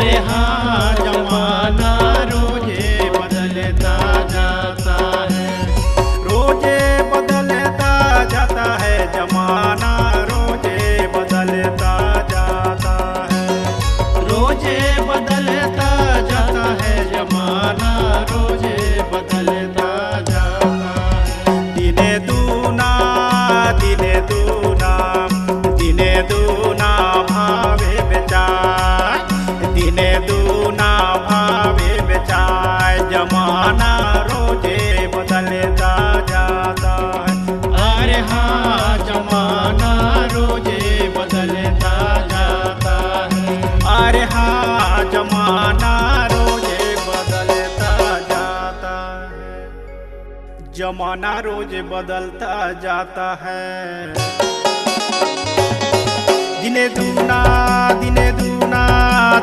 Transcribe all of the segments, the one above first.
अरे हाँ जमाना रोजे बदलता जाता है, रोजे बदलता जाता है जमाना, रोजे बदलता जाता है। रोजे बदलता जाता है जमाना, रोजे बदलता जाता है। दिने दूना दिने दूना दिने दूना भावे बेचाय, दिने दूना भावे बेचाय, जमाना रोजे बदलता जाता है। अरे हाँ जमाना रोजे बदलता जाता है। अरे हाँ जमाना रोजे बदलता जाता है, जमाना रोज बदलता जाता है। दिने दूना दिने दूना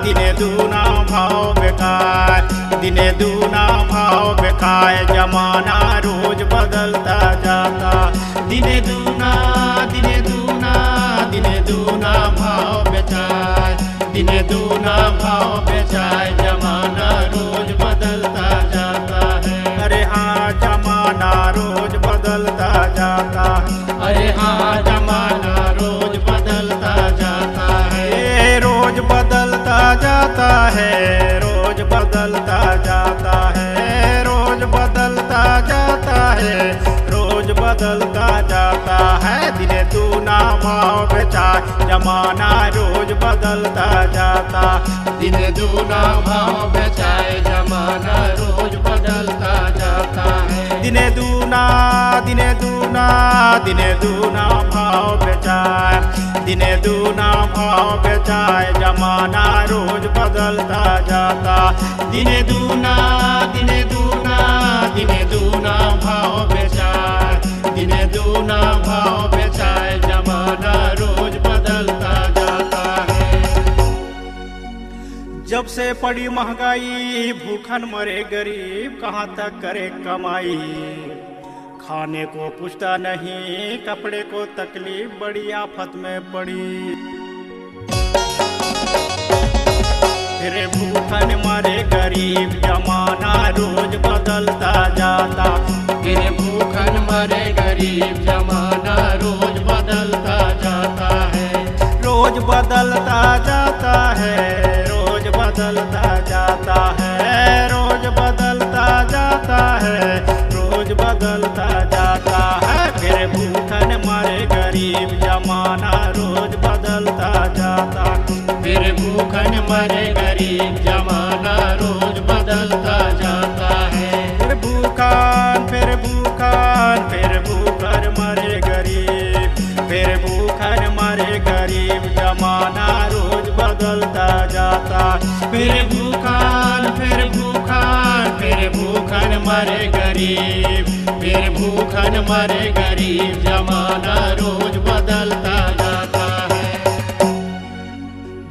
दिने दूना भाव बेकार, दिने दूना भाव बेकार, जमाना रोज बदलता जाता। दिने दूना दिने दूना दिने दूना भाव बेचाय, दिने दूना भाव बेचाय, जमाना रोज बदलता जाता है। अरे हाँ जमाना रोज बदलता जाता है। अरे हाँ जमाना रोज बदलता जाता है। ये रोज बदलता जाता है, रोज बदलता जाता है, रोज बदलता जाता है, रोज बदलता जाता है। दिने दूना भाव बेचाय, जमाना रोज बदलता जाता। दिने दूना भाव बेचाय, जमाना रोज बदलता जाता है। दिने दूना दिने दूना दिने दूना भाव बेचाय, दिने दूना भाव बेचाय, जमाना रोज बदलता जाता। दिने दूना दिने दूना दिने दूना भाव बेचाय, दिने दूना भाव बेचाय, जमाना रोज बदलता जाता है। जब से पड़ी महंगाई भूखन मरे गरीब, कहाँ तक करे कमाई। खाने को पूछता नहीं, कपड़े को तकलीफ, बड़ी आफत में पड़ी। फिर भूखन मरे गरीब, जमाना रोज बदलता जाता। फिर भूखन मरे गरीब, जमाना रोज बदलता जाता है। रोज बदलता जाता है, रोज बदलता जाता है, रोज बदलता जाता है, रोज बदलता जाता है। फिर भूखन मरे गरीब, जमाना रोज बदलता जाता। फिर भूखन मरे गरीब, जमाना रोज बदलता जाता है। फिर भूखन फिर भूखन फिर भूखन मरे गरीब, फिर भूखन मरे गरीब, जमाना रोज बदलता जाता। फिर भूखन फिर भूखन फिर भूखन मरे गरीब, फिर भूखन मरे गरीब, जमाना रोज बदलता जाता है।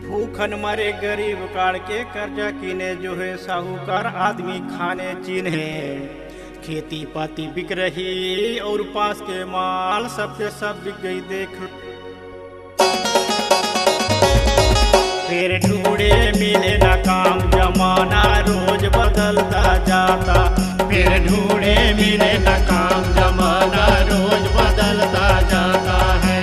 भूखन मरे गरीब, काढ़ के कर्जा कीने जो है साहूकार, आदमी खाने चीन्हे। खेती पाती बिक रही और पास के माल सबके सब बिक गई देख। फिर ढूंढे मिले न काम, जमाना रोज बदलता जाता। फिर ढूंढे मिले न काम, जमाना रोज बदलता जाता है।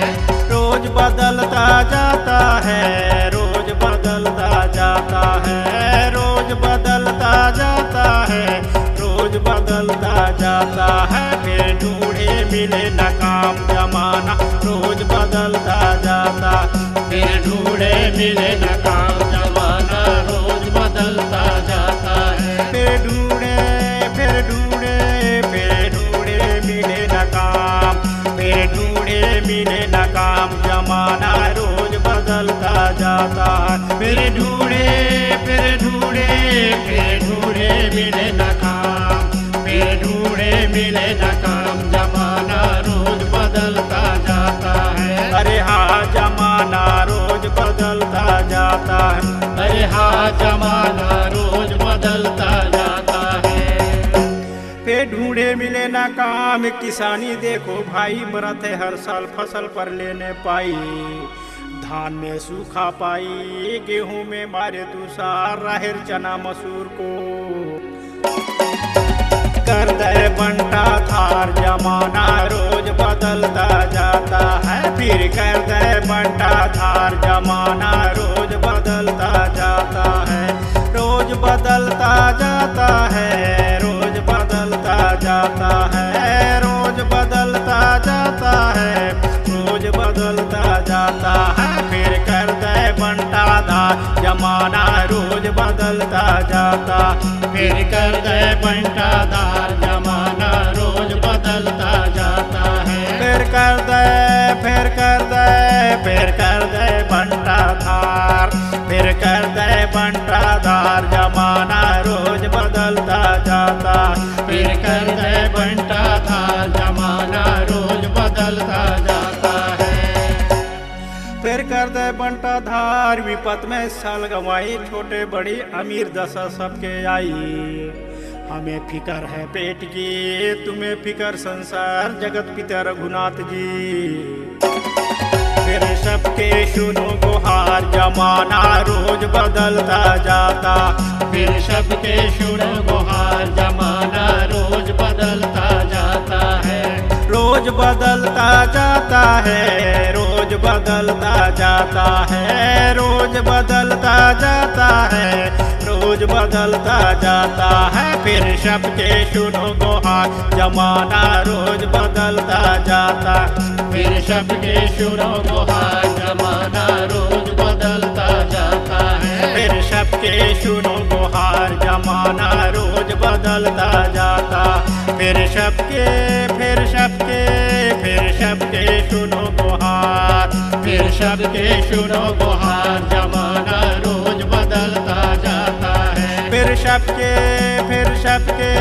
रोज बदलता जाता है, रोज बदलता जाता है, रोज बदलता जाता है, रोज बदलता जाता है। फिर ढूंढे मिले न काम, जमाना रोज बदलता जाता। फिर ढूंढे मिले न काम, जमाना रोज बदलता जाता है। फिर ढूंढे फिर ढूंढे फिर ढूंढे मिले न काम, फिर ढूंढे मिले न काम, जमाना रोज बदलता जाता है। फिर ढूंढे फिर ढूंढे फिर ढूंढे मिले न काम, फिर ढूंढे मिले न काम, जमाना रोज बदलता जाता है। अरे हाँ जमाना रोज बदलता जाता है। अरे हाँ जमाना रोज बदलता जाता है। फिर ढूंढे मिले ना काम, किसानी देखो भाई, मरत है हर साल फसल पर लेने पाई। धान में सूखा पाई, गेहूं में मारे तुषार, राहर चना मसूर को कर दे बंटा धार। जमाना रोज बदलता जाता है, फिर कर दे बंटा धार। जमाना रोज बदलता जाता है, रोज बदलता जाता है, रोज बदलता जाता है, रोज बदलता जाता है, रोज बदलता जाता है, फिर कर दे बंटा धार। जमाना रोज बदलता जाता, फिर कर दे बंटा धार। जमाना रोज बदलता जाता है, फिर कर दे, फिर कर दे, फिर कर दे बंटा धार, फिर कर दे बंटा धार। जमाना रोज बदलता जाता, फिर कर दे बंटा धार। जमाना रोज बदलता जाता है, फिर कर दे बंटा धार। विपत में साल गंवाई, छोटे बड़ी अमीर दशा सबके आई। हमें फिकर है पेट की, तुम्हें फिकर संसार, जगत पिता रघुनाथ जी। फिर सबके सुनो गुहार। जमाना रोज बदलता जाता, फिर सबके सुनो गुहार। जमाना रोज बदलता जाता है, रोज बदलता जाता है, रोज बदलता जाता है, रोज बदलता जाता है, रोज बदलता जाता है, फिर सबके सुनो गुहार। जमाना रोज बदलता जाता, फिर सबके सुनो गुहार। जमाना रोज बदलता जाता है, फिर सबके सुनो गुहार। जमाना रोज बदलता जाता, फिर सबके, फिर सबके, फिर सबके सुनो गुहार। फिर सबके सुनो गुहार। जमाना रोज बदलता जाता है, फिर सबके, फिर सबके,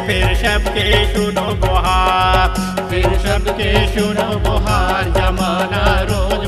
फिर सबके सुनो गुहार। फिर सबके सुनो गुहार। जमाना रोज